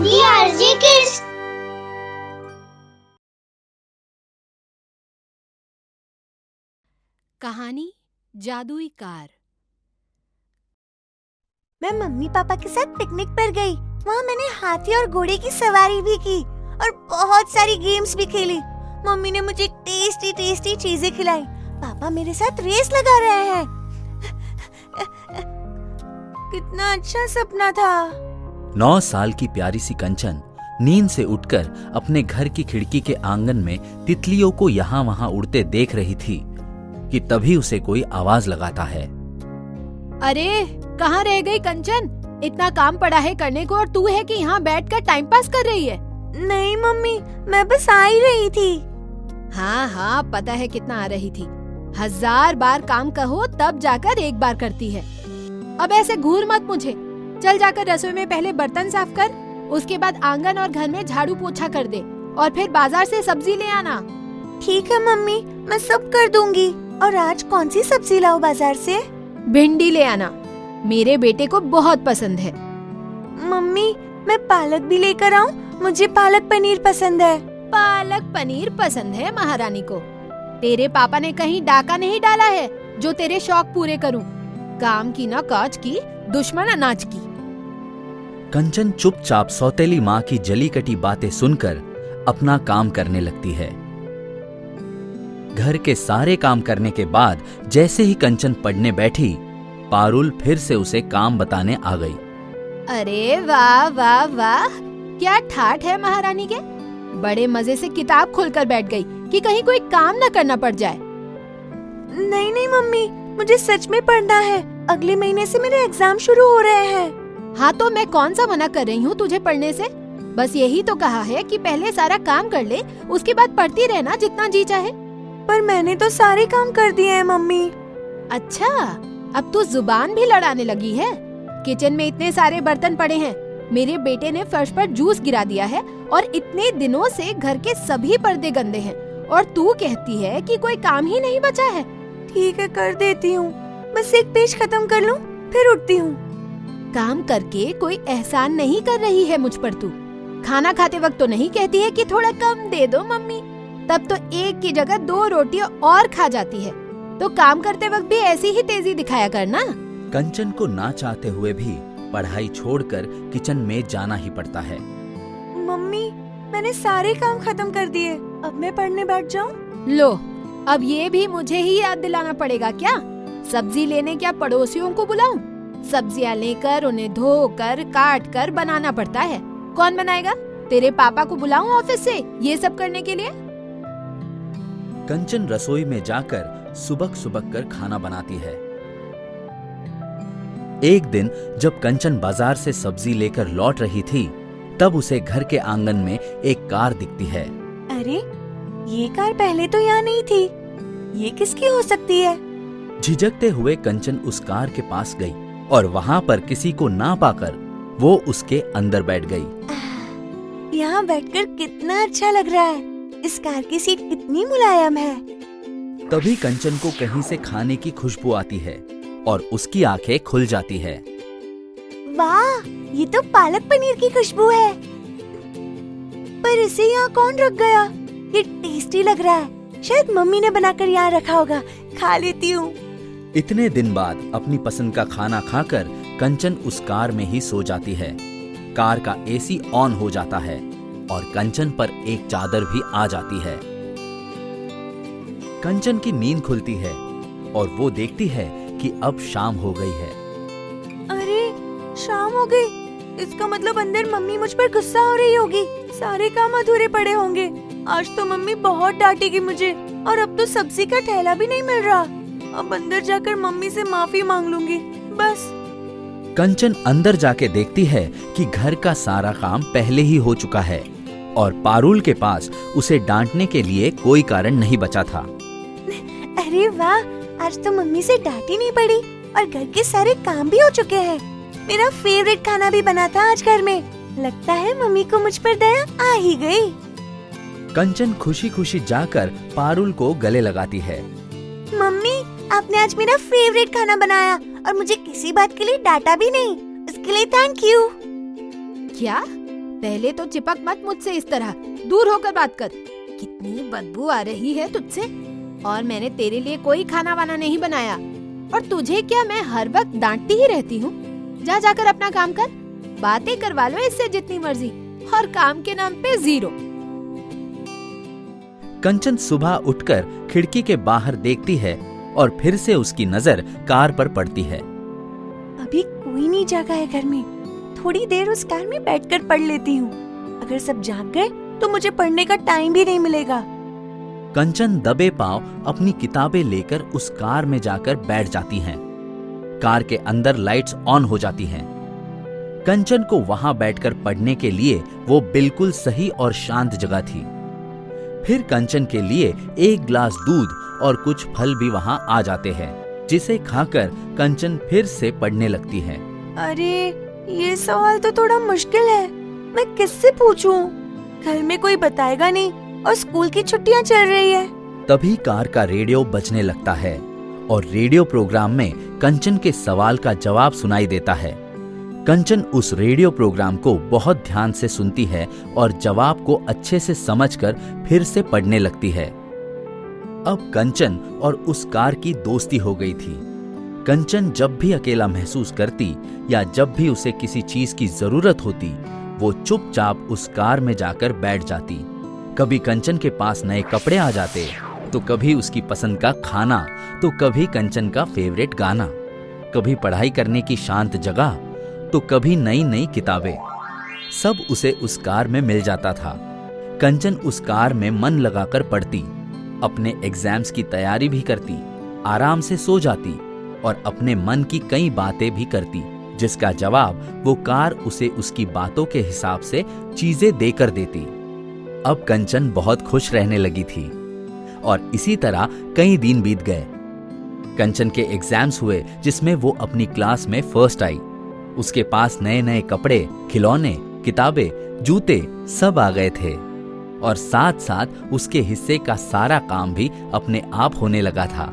DRG Kids। कहानी जादुई car. मैं मम्मी पापा के साथ पिकनिक पर गई। वहाँ मैंने हाथी और घोड़े की सवारी भी की और बहुत सारी गेम्स भी खेली। मम्मी ने मुझे टेस्टी टेस्टी चीजें खिलाई। पापा मेरे साथ रेस लगा रहे हैं। कितना अच्छा सपना था। 9 साल की प्यारी सी कंचन नींद से उठकर अपने घर की खिड़की के आंगन में तितलियों को यहाँ वहाँ उड़ते देख रही थी कि तभी उसे कोई आवाज लगाता है। अरे कहाँ रह गई कंचन? इतना काम पड़ा है करने को और तू है कि यहाँ बैठकर टाइम पास कर रही है। नहीं मम्मी, मैं बस आ ही रही थी। हाँ पता है कितना आ रही थी। 1000 बार काम कहो तब जाकर एक बार करती है। अब ऐसे घूर मत मुझे। चल जाकर रसोई में पहले बर्तन साफ कर, उसके बाद आंगन और घर में झाड़ू पोछा कर दे और फिर बाजार से सब्जी ले आना। ठीक है मम्मी, मैं सब कर दूंगी। और आज कौन सी सब्जी लाऊं बाजार से? भिंडी ले आना, मेरे बेटे को बहुत पसंद है। मम्मी, मैं पालक भी लेकर आऊं? मुझे पालक पनीर पसंद है। पालक पनीर पसंद है महारानी को। तेरे पापा ने कहीं डाका नहीं डाला है जो तेरे शौक पूरे करूं। काम की ना काज की, दुश्मन अनाज की। कंचन चुपचाप सौतेली माँ की जली कटी बातें सुनकर अपना काम करने लगती है। घर के सारे काम करने के बाद जैसे ही कंचन पढ़ने बैठी, पारुल फिर से उसे काम बताने आ गई। अरे वाह वाह वाह, क्या ठाठ है महारानी के। बड़े मजे से किताब खोलकर बैठ गई कि कहीं कोई काम न करना पड़ जाए। नहीं नहीं मम्मी, मुझे सच में पढ़ना है। अगले महीने से मेरे एग्जाम शुरू हो रहे हैं। हाँ तो मैं कौन सा मना कर रही हूँ तुझे पढ़ने से? बस यही तो कहा है कि पहले सारा काम कर ले, उसके बाद पढ़ती रहना जितना जी चाहे। पर मैंने तो सारे काम कर दिए हैं मम्मी। अच्छा, अब तू जुबान भी लड़ाने लगी है। किचन में इतने सारे बर्तन पड़े हैं। मेरे बेटे ने फर्श पर जूस गिरा दिया है और इतने दिनों से घर के सभी पर्दे गंदे हैं और तू कहती है कि कोई काम ही नहीं बचा है। ठीक है, कर देती हूँ। बस एक पेज खत्म कर लूँ, फिर उठती हूँ। काम करके कोई एहसान नहीं कर रही है मुझ पर तू। खाना खाते वक्त तो नहीं कहती है कि थोड़ा कम दे दो मम्मी, तब तो एक की जगह 2 रोटियां और खा जाती है। तो काम करते वक्त भी ऐसी ही तेजी दिखाया करना। कंचन को ना चाहते हुए भी पढ़ाई छोड़कर किचन में जाना ही पड़ता है। मम्मी, मैंने सारे काम खत्म कर दिए। अब मैं पढ़ने बैठ जाऊँ? लो, अब ये भी मुझे ही याद दिलाना पड़ेगा क्या? सब्जी लेने क्या पड़ोसियों को बुलाऊं? सब्जियां लेकर उन्हें धोकर काट कर बनाना पड़ता है। कौन बनाएगा? तेरे पापा को बुलाऊं ऑफिस से ये सब करने के लिए? कंचन रसोई में जाकर सुबक कर खाना बनाती है। एक दिन जब कंचन बाजार से सब्जी लेकर लौट रही थी, तब उसे घर के आंगन में एक कार दिखती है। अरे, ये कार पहले तो यहाँ नहीं थी। ये किसकी हो सकती है? झिझकते हुए कंचन उस कार के पास गई और वहाँ पर किसी को ना पाकर वो उसके अंदर बैठ गई। यहाँ बैठकर कितना अच्छा लग रहा है। इस कार की सीट कितनी मुलायम है। तभी कंचन को कहीं से खाने की खुशबू आती है और उसकी आंखें खुल जाती है। वाह, ये तो पालक पनीर की खुशबू है। पर इसे यहाँ कौन रख गया? ये टेस्टी लग रहा है। शायद मम्मी ने बनाकर यहाँ रखा होगा। खा लेती हूँ। इतने दिन बाद अपनी पसंद का खाना खाकर कंचन उस कार में ही सो जाती है। कार का एसी ऑन हो जाता है और कंचन पर एक चादर भी आ जाती है। कंचन की नींद खुलती है और वो देखती है कि अब शाम हो गई है। अरे, शाम हो गई। इसका मतलब अंदर मम्मी मुझ पर गुस्सा हो रही होगी। सारे काम अधूरे पड़े होंगे। आज तो मम्मी बहुत डांटेगी मुझे। और अब तो सब्जी का ठेला भी नहीं मिल रहा। अब अंदर जाकर मम्मी से माफी मांग लूंगी बस। कंचन अंदर जाके देखती है कि घर का सारा काम पहले ही हो चुका है और पारुल के पास उसे डांटने के लिए कोई कारण नहीं बचा था। अरे वाह, आज तो मम्मी से डांट ही नहीं पड़ी और घर के सारे काम भी हो चुके हैं। मेरा फेवरेट खाना भी बना था आज घर में। लगता है मम्मी को मुझ पर दया आ ही गई। कंचन खुशी खुशी जाकर पारुल को गले लगाती है। मम्मी, आपने आज मेरा फेवरेट खाना बनाया और मुझे किसी बात के लिए डांटा भी नहीं। इसके लिए थैंक यू। क्या पहले तो चिपक मत मुझसे इस तरह, दूर होकर बात कर। कितनी बदबू आ रही है तुझसे। और मैंने तेरे लिए कोई खाना वाना नहीं बनाया। और तुझे क्या मैं हर वक्त डांटती ही रहती हूँ? जा जाकर अपना काम कर, बातें करवा लो इससे जितनी मर्जी, और काम के नाम पे 0। कंचन सुबह उठकर खिड़की के बाहर देखती है और फिर से उसकी नजर कार पर पड़ती है। अभी कोई नहीं जागा है घर में, थोड़ी देर उस कार में बैठकर पढ़ लेती हूँ। अगर सब जाग गए तो मुझे पढ़ने का टाइम भी नहीं मिलेगा। कंचन दबे पांव अपनी किताबें लेकर उस कार में जाकर बैठ जाती हैं। कार के अंदर लाइट्स ऑन हो जाती हैं। कंचन को वहां बैठकर पढ़ने के लिए वो बिल्कुल सही और शांत जगह थी। फिर कंचन के लिए 1 गिलास दूध और कुछ फल भी वहां आ जाते हैं, जिसे खाकर कंचन फिर से पढ़ने लगती है। अरे ये सवाल तो थोड़ा मुश्किल है, मैं किससे पूछूं? घर में कोई बताएगा नहीं और स्कूल की छुट्टियां चल रही है। तभी कार का रेडियो बजने लगता है और रेडियो प्रोग्राम में कंचन के सवाल का जवाब सुनाई देता है। कंचन उस रेडियो प्रोग्राम को बहुत ध्यान से सुनती है और जवाब को अच्छे से समझकर फिर से पढ़ने लगती है। अब कंचन और उस कार की दोस्ती हो गई थी। कंचन जब भी अकेला महसूस करती या जब भी उसे किसी चीज की जरूरत होती, वो चुपचाप उस कार में जाकर बैठ जाती। कभी कंचन के पास नए कपड़े आ जाते, तो कभी उसकी पसंद का खाना, तो कभी कंचन का फेवरेट गाना, कभी पढ़ाई करने की शांत जगह, तो कभी नई नई किताबें। सब उसे उस कार में मिल जाता था। कंचन उस कार में मन लगाकर पढ़ती, अपने एग्जाम्स की तैयारी भी करती, आराम से सो जाती और अपने मन की कई बातें भी करती, जिसका जवाब वो कार उसे उसकी बातों के हिसाब से चीजें देकर देती। अब कंचन बहुत खुश रहने लगी थी और इसी तरह कई दिन बीत गए। कंचन के एग्जाम्स हुए जिसमें वो अपनी क्लास में फर्स्ट आई। उसके पास नए नए कपड़े, खिलौने, किताबें, जूते सब आ गए थे और साथ साथ उसके हिस्से का सारा काम भी अपने आप होने लगा था।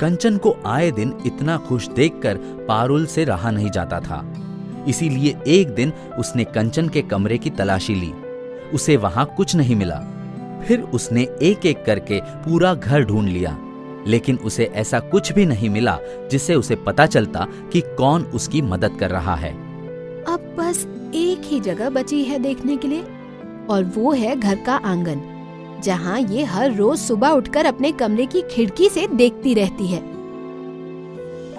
कंचन को आए दिन इतना खुश देखकर पारुल से रहा नहीं जाता था। इसीलिए एक दिन उसने कंचन के कमरे की तलाशी ली। उसे वहां कुछ नहीं मिला। फिर उसने एक एक करके पूरा घर ढूंढ लिया, लेकिन उसे ऐसा कुछ भी नहीं मिला जिससे उसे पता चलता कि कौन उसकी मदद कर रहा है। अब बस एक ही जगह बची है देखने के लिए, और वो है घर का आंगन, जहाँ ये हर रोज सुबह उठकर अपने कमरे की खिड़की से देखती रहती है।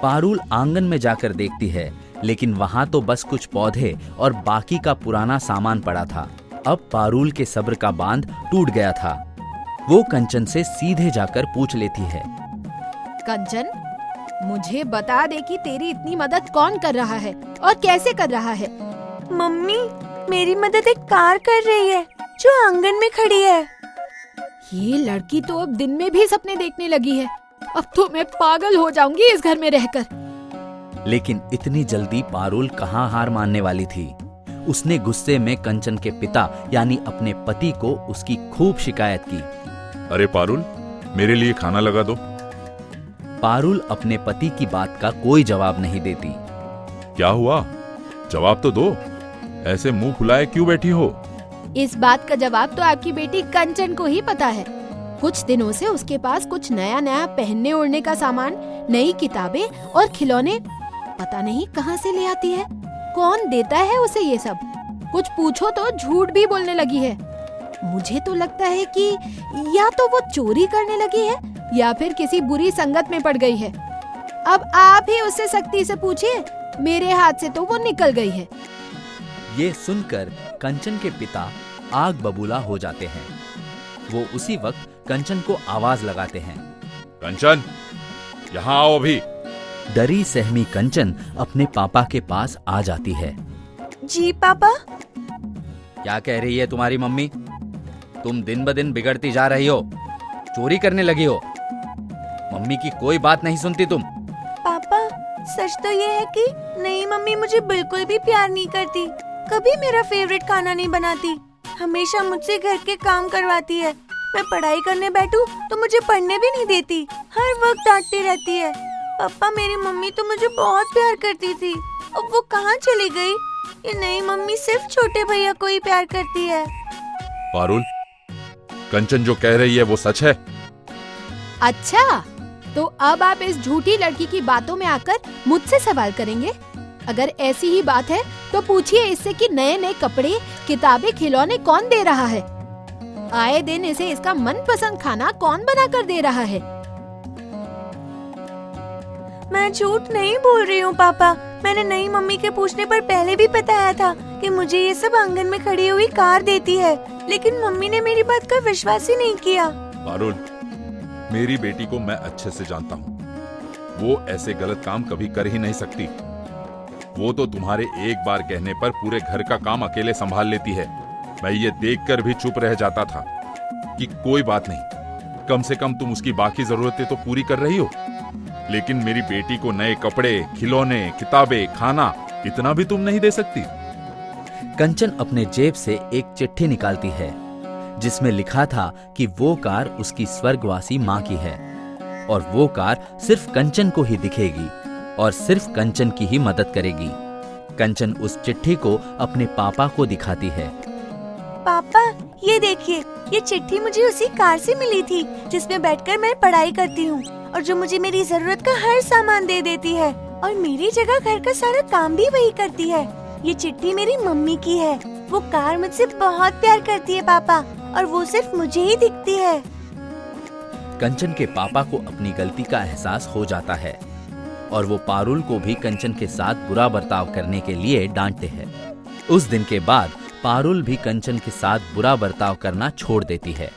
पारुल आंगन में जाकर देखती है, लेकिन वहां तो बस कुछ पौधे और बाकी का पुराना सामान पड़ा था। अब पारुल के सब्र का बांध टूट गया था। वो कंचन से सीधे जाकर पूछ लेती है, कंचन, मुझे बता दे कि तेरी इतनी मदद कौन कर रहा है और कैसे कर रहा है? मम्मी, मेरी मदद एक कार कर रही है जो आंगन में खड़ी है। ये लड़की तो अब दिन में भी सपने देखने लगी है। अब तो मैं पागल हो जाऊंगी इस घर में रहकर। लेकिन इतनी जल्दी पारुल कहाँ हार मानने वाली थी। उसने गुस्से में कंचन के पिता यानी अपने पति को उसकी खूब शिकायत की। अरे पारुल, मेरे लिए खाना लगा दो। पारुल अपने पति की बात का कोई जवाब नहीं देती। क्या हुआ? जवाब तो दो। ऐसे मुंह फुलाए क्यों बैठी हो? इस बात का जवाब तो आपकी बेटी कंचन को ही पता है। कुछ दिनों से उसके पास कुछ नया नया पहनने ओढ़ने का सामान, नई किताबें और खिलौने पता नहीं कहां से ले आती है। कौन देता है उसे ये सब? कुछ पूछो तो झूठ भी बोलने लगी है। मुझे तो लगता है कि या तो वो चोरी करने लगी है या फिर किसी बुरी संगत में पड़ गई है। अब आप ही उससे सख्ती से पूछिए, मेरे हाथ से तो वो निकल गई है। ये सुनकर कंचन के पिता आग बबूला हो जाते हैं। वो उसी वक्त कंचन को आवाज लगाते हैं, कंचन, यहाँ आओ अभी। डरी सहमी कंचन अपने पापा के पास आ जाती है। जी पापा। क्या कह रही है तुम्हारी मम्मी? तुम दिन ब दिन बिगड़ती जा रही हो, चोरी करने लगी हो। मम्मी की कोई बात नहीं सुनती तुम। पापा, सच तो ये है कि नई मम्मी मुझे बिल्कुल भी प्यार नहीं करती। कभी मेरा फेवरेट खाना नहीं बनाती, हमेशा मुझसे घर के काम करवाती है। मैं पढ़ाई करने बैठूं तो मुझे पढ़ने भी नहीं देती, हर वक्त डांटती रहती है। पापा, मेरी मम्मी तो मुझे बहुत प्यार करती थी, अब वो कहाँ चली गई? ये नई मम्मी सिर्फ छोटे भैया को ही प्यार करती है। पारुल, कंचन जो कह रही है वो सच है। अच्छा, तो अब आप इस झूठी लड़की की बातों में आकर मुझसे सवाल करेंगे? अगर ऐसी ही बात है तो पूछिए इससे कि नए नए कपड़े, किताबें, खिलौने कौन दे रहा है? आए दिन इसे इसका मनपसंद खाना कौन बनाकर दे रहा है? मैं झूठ नहीं बोल रही हूँ पापा। मैंने नई मम्मी के पूछने पर पहले भी बताया था कि मुझे ये सब आंगन में खड़ी हुई कार देती है, लेकिन मम्मी ने मेरी बात का विश्वास ही नहीं किया। पारुल, मेरी बेटी को मैं अच्छे से जानता हूँ। वो ऐसे गलत काम कभी कर ही नहीं सकती। वो तो तुम्हारे एक बार कहने पर पूरे घर का काम अकेले संभाल लेती है। मैं ये देखकर भी चुप रह जाता था कि कोई बात नहीं, कम से कम तुम उसकी बाकी जरूरतें तो पूरी कर रही हो। लेकिन मेरी बेटी को नए कपड़े, खिलौने, किताबें, खाना, इतना भी तुम नहीं दे सकती? कंचन अपने जेब से एक चिट्ठी निकालती है जिसमें लिखा था कि वो कार उसकी स्वर्गवासी माँ की है और वो कार सिर्फ कंचन को ही दिखेगी और सिर्फ कंचन की ही मदद करेगी। कंचन उस चिट्ठी को अपने पापा को दिखाती है। पापा, ये देखिए, ये चिट्ठी मुझे उसी कार से मिली थी जिसमें बैठकर मैं पढ़ाई करती हूँ और जो मुझे मेरी जरूरत का हर सामान दे देती है और मेरी जगह घर का सारा काम भी वही करती है। ये चिट्ठी मेरी मम्मी की है। वो कार मुझसे बहुत प्यार करती है पापा, और वो सिर्फ मुझे ही दिखती है। कंचन के पापा को अपनी गलती का एहसास हो जाता है और वो पारुल को भी कंचन के साथ बुरा बर्ताव करने के लिए डांटते हैं। उस दिन के बाद पारुल भी कंचन के साथ बुरा बर्ताव करना छोड़ देती है